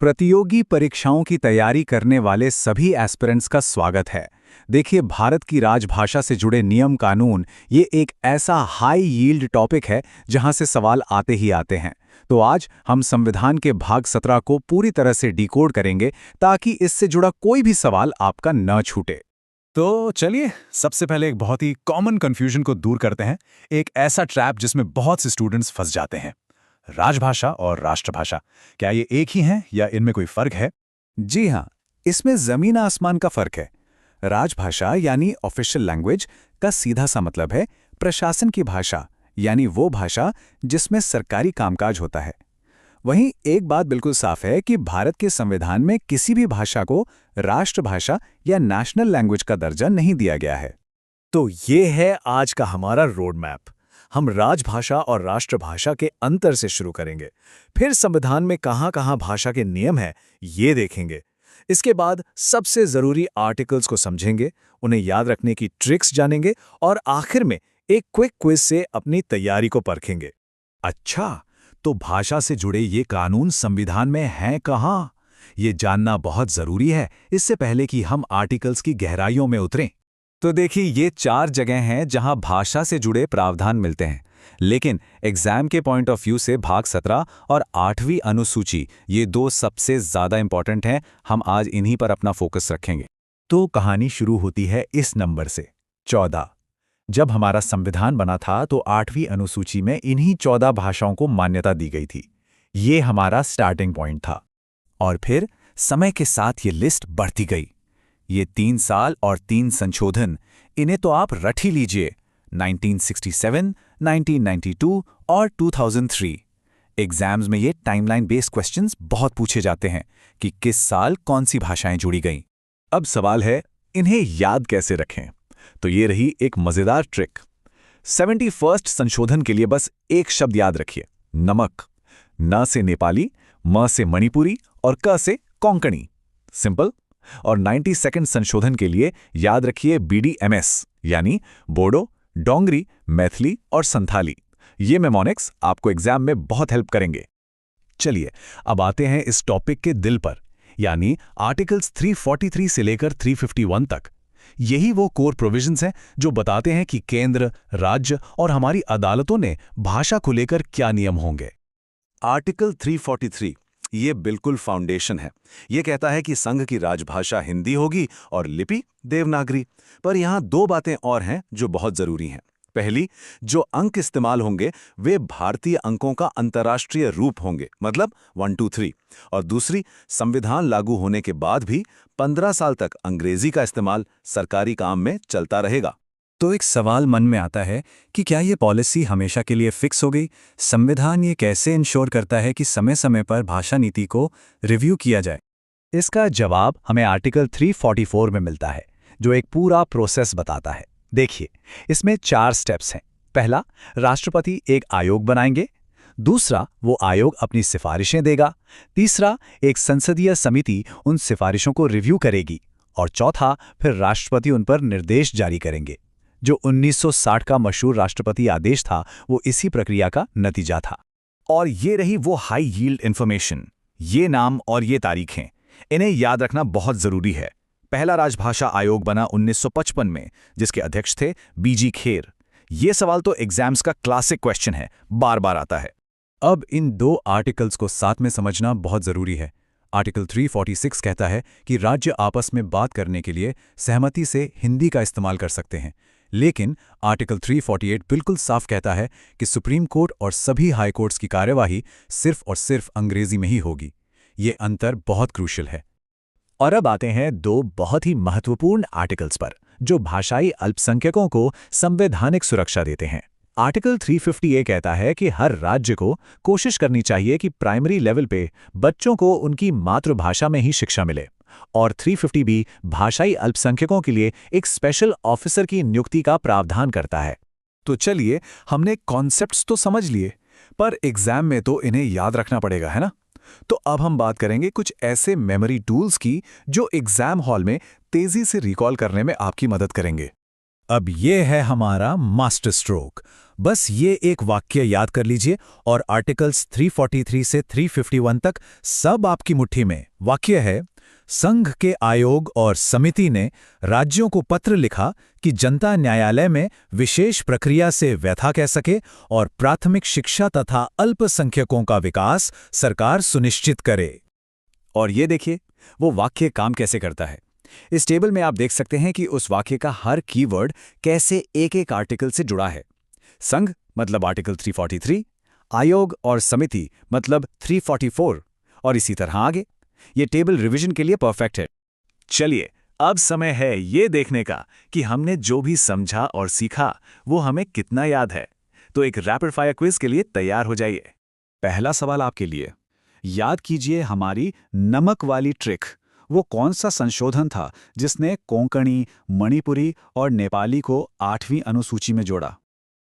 प्रतियोगी परीक्षाओं की तैयारी करने वाले सभी एस्पिरेंट्स का स्वागत है। देखिए, भारत की राजभाषा से जुड़े नियम कानून ये एक ऐसा हाई यील्ड टॉपिक है जहां से सवाल आते ही आते हैं। तो आज हम संविधान के भाग 17 को पूरी तरह से डिकोड करेंगे ताकि इससे जुड़ा कोई भी सवाल आपका न छूटे। तो चलिए सबसे पहले एक बहुत ही कॉमन कंफ्यूजन को दूर करते हैं। एक ऐसा ट्रैप जिसमें बहुत से स्टूडेंट्स फंस जाते हैं। राजभाषा और राष्ट्रभाषा, क्या ये एक ही हैं या इनमें कोई फर्क है? जी हाँ, इसमें जमीन आसमान का फर्क है। राजभाषा यानी ऑफिशियल लैंग्वेज का सीधा सा मतलब है प्रशासन की भाषा, यानी वो भाषा जिसमें सरकारी कामकाज होता है। वहीं एक बात बिल्कुल साफ है कि भारत के संविधान में किसी भी भाषा को राष्ट्रभाषा या नेशनल लैंग्वेज का दर्जा नहीं दिया गया है। तो ये है आज का हमारा रोड मैप। हम राजभाषा और राष्ट्रभाषा के अंतर से शुरू करेंगे, फिर संविधान में कहाँ-कहाँ भाषा के नियम हैं ये देखेंगे। इसके बाद सबसे जरूरी आर्टिकल्स को समझेंगे, उन्हें याद रखने की ट्रिक्स जानेंगे और आखिर में एक क्विक क्विज से अपनी तैयारी को परखेंगे। अच्छा, तो भाषा से जुड़े ये कानून संविधान में हैं कहाँ? ये जानना बहुत जरूरी है इससे पहले कि हम आर्टिकल्स की गहराइयों में उतरें। तो देखिए, ये 4 जगह हैं जहां भाषा से जुड़े प्रावधान मिलते हैं। लेकिन एग्जाम के पॉइंट ऑफ व्यू से भाग 17 और 8वीं अनुसूची, ये 2 सबसे ज्यादा इंपॉर्टेंट हैं। हम आज इन्हीं पर अपना फोकस रखेंगे। तो कहानी शुरू होती है इस नंबर से, 14। जब हमारा संविधान बना था तो 8वीं अनुसूची में इन्हीं 14 भाषाओं को मान्यता दी गई थी। ये हमारा स्टार्टिंग पॉइंट था। और फिर समय के साथ ये लिस्ट बढ़ती गई। ये 3 साल और 3 संशोधन, इन्हें तो आप रट ही लीजिए। 1967, 1992 और 2003। एग्जाम्स में ये टाइमलाइन बेस्ड क्वेश्चंस बहुत पूछे जाते हैं कि किस साल कौन सी भाषाएं जुड़ी गईं। अब सवाल है, इन्हें याद कैसे रखें? तो ये रही एक मजेदार ट्रिक। 71st संशोधन के लिए बस एक शब्द याद रखिए, नमक। न से नेपाली, म से मणिपुरी और क से कोंकणी। सिंपल। और 92nd संशोधन के लिए याद रखिए BDMS, यानी बोडो, डोंगरी, मैथिली और संथाली। ये मेमोनिक्स आपको एग्जाम में बहुत हेल्प करेंगे। चलिए अब आते हैं इस टॉपिक के दिल पर, यानी आर्टिकल्स 343 से लेकर 351 तक। यही वो कोर प्रोविजंस हैं जो बताते हैं कि केंद्र, राज्य और हमारी अदालतों ने भाषा को लेकर क्या नियम होंगे। आर्टिकल 343 ये बिल्कुल फाउंडेशन है। ये कहता है कि संघ की राजभाषा हिंदी होगी और लिपि देवनागरी। पर यहाँ 2 बातें और हैं जो बहुत जरूरी हैं। पहली, जो अंक इस्तेमाल होंगे वे भारतीय अंकों का अंतर्राष्ट्रीय रूप होंगे, मतलब 1 2 3। और दूसरी, संविधान लागू होने के बाद भी 15 साल तक अंग्रेजी का इस्तेमाल सरकारी काम में चलता रहेगा। तो एक सवाल मन में आता है कि क्या ये पॉलिसी हमेशा के लिए फिक्स हो गई? संविधान ये कैसे इंश्योर करता है कि समय समय पर भाषा नीति को रिव्यू किया जाए? इसका जवाब हमें आर्टिकल 344 में मिलता है, जो एक पूरा प्रोसेस बताता है। देखिए, इसमें 4 स्टेप्स हैं। पहला, राष्ट्रपति एक आयोग बनाएंगे। दूसरा, वो आयोग अपनी सिफारिशें देगा। तीसरा, एक संसदीय समिति उन सिफारिशों को रिव्यू करेगी। और चौथा, फिर राष्ट्रपति उन पर निर्देश जारी करेंगे। जो 1960 का मशहूर राष्ट्रपति आदेश था, वो इसी प्रक्रिया का नतीजा था। और ये रही वो हाई यील्ड इंफॉर्मेशन। ये नाम और ये तारीखें, इन्हें याद रखना बहुत जरूरी है। पहला राजभाषा आयोग बना 1955 में, जिसके अध्यक्ष थे BG खेर। ये सवाल तो एग्जाम्स का क्लासिक क्वेश्चन है, बार बार आता है। अब इन 2 आर्टिकल्स को साथ में समझना बहुत जरूरी है। आर्टिकल 346 कहता है कि राज्य आपस में बात करने के लिए सहमति से हिंदी का इस्तेमाल कर सकते हैं। लेकिन आर्टिकल 348 बिल्कुल साफ कहता है कि सुप्रीम कोर्ट और सभी हाई कोर्ट्स की कार्यवाही सिर्फ और सिर्फ अंग्रेजी में ही होगी। ये अंतर बहुत क्रूशियल है। और अब आते हैं 2 बहुत ही महत्वपूर्ण आर्टिकल्स पर, जो भाषाई अल्पसंख्यकों को संवैधानिक सुरक्षा देते हैं। आर्टिकल 350A कहता है कि हर राज्य को कोशिश करनी चाहिए कि प्राइमरी लेवल पे बच्चों को उनकी मातृभाषा में ही शिक्षा मिले। और 350B भाषाई अल्पसंख्यकों के लिए एक स्पेशल ऑफिसर की नियुक्ति का प्रावधान करता है। तो चलिए, हमने कॉन्सेप्ट्स तो समझ लिए, पर एग्जाम में तो इन्हें याद रखना पड़ेगा, है ना? तो अब हम बात करेंगे कुछ ऐसे मेमोरी टूल्स की जो एग्जाम हॉल में तेजी से रिकॉल करने में आपकी मदद करेंगे। अब ये है हमारा मास्टर स्ट्रोक। बस ये एक वाक्य याद कर लीजिए और आर्टिकल्स 343 से 351 तक सब आपकी मुट्ठी में। वाक्य है, संघ के आयोग और समिति ने राज्यों को पत्र लिखा कि जनता न्यायालय में विशेष प्रक्रिया से व्यथा कह सके और प्राथमिक शिक्षा तथा अल्पसंख्यकों का विकास सरकार सुनिश्चित करे। और ये देखिए वो वाक्य काम कैसे करता है। इस टेबल में आप देख सकते हैं कि उस वाक्य का हर कीवर्ड कैसे एक एक आर्टिकल से जुड़ा है। संघ मतलब आर्टिकल 343, आयोग और समिति मतलब 344 और इसी तरह आगे। ये टेबल रिवीजन के लिए परफेक्ट है। चलिए अब समय है ये देखने का कि हमने जो भी समझा और सीखा वो हमें कितना याद है। तो एक रैपिड फायर क्विज के लिए तैयार हो जाइए। पहला सवाल आपके लिए, याद कीजिए हमारी नमक वाली ट्रिक। वो कौन सा संशोधन था जिसने कोंकणी, मणिपुरी और नेपाली को 8वीं अनुसूची में जोड़ा?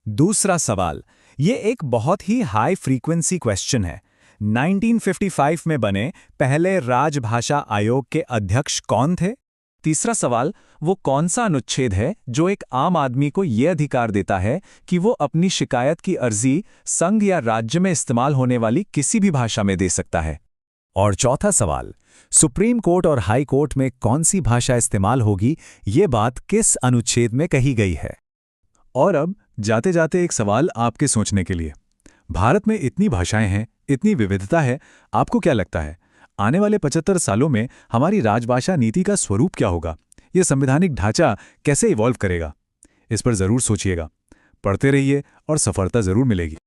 दूसरा सवाल, ये एक बहुत ही हाई फ्रीक्वेंसी क्वेश्चन है। 1955 में बने पहले राजभाषा आयोग के अध्यक्ष कौन थे? तीसरा सवाल, वो कौन सा अनुच्छेद है जो एक आम आदमी को ये अधिकार देता है कि वो अपनी शिकायत की अर्जी संघ या राज्य में इस्तेमाल होने वाली किसी भी भाषा में दे सकता है? और चौथा सवाल, सुप्रीम कोर्ट और हाई कोर्ट में कौन सी भाषा इस्तेमाल होगी, ये बात किस अनुच्छेद में कही गई है? और अब जाते जाते एक सवाल आपके सोचने के लिए। भारत में इतनी भाषाएं हैं, इतनी विविधता है, आपको क्या लगता है आने वाले 75 सालों में हमारी राजभाषा नीति का स्वरूप क्या होगा? ये संवैधानिक ढांचा कैसे इवॉल्व करेगा? इस पर जरूर सोचिएगा, पढ़ते रहिए और सफलता जरूर मिलेगी।